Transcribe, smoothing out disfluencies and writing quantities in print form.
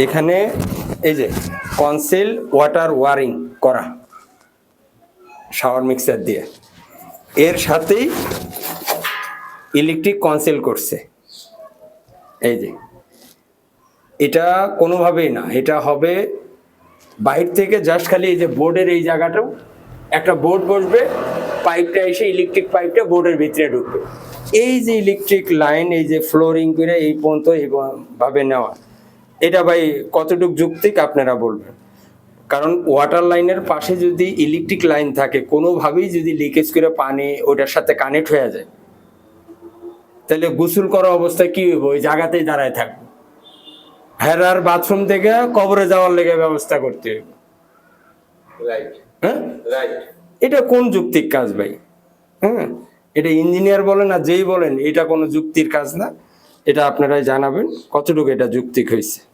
এখানে এই যে কনসিল ওয়াটার ওয়ারিং করা শাওয়ার মিক্সার দিয়ে, এর সাথেই ইলেকট্রিক কনসিল করছে। এই যে এটা কোনোভাবেই না, এটা হবে বাইরে থেকে জাস্ট খালি এই যে বোর্ডের এই জায়গাটাও একটা বোর্ড বসবে, পাইপটা এসে ইলেকট্রিক পাইপটা বোর্ডের ভিতরে ঢুকবে। এই যে ইলেকট্রিক লাইন এই যে ফ্লোরিং করে এই পর্যন্ত এইভাবে নেওয়া, এটা ভাই কতটুকু যৌক্তিক আপনারা বলবেন? কারণ ওয়াটার লাইনের পাশে যদি ইলেকট্রিক লাইন থাকে, কোনোভাবেই যদি লিকেজ করে পানি ওটার সাথে কানেক্ট হয়ে যায়, তাহলে গোসল করা অবস্থায় কি হইব? ওই জায়গাতেই দাঁড়ায় থাকবো, হেরার বাথরুম থেকে কবরে যাওয়ার লেগে ব্যবস্থা করতে হইব। হ্যাঁ, এটা কোন যুক্তির কাজ ভাই? হ্যাঁ, এটা ইঞ্জিনিয়ার বলেন আর যেই বলেন, এটা কোনো যুক্তির কাজ না। এটা আপনারাই জানাবেন কতটুকু এটা যুক্তিক হয়েছে।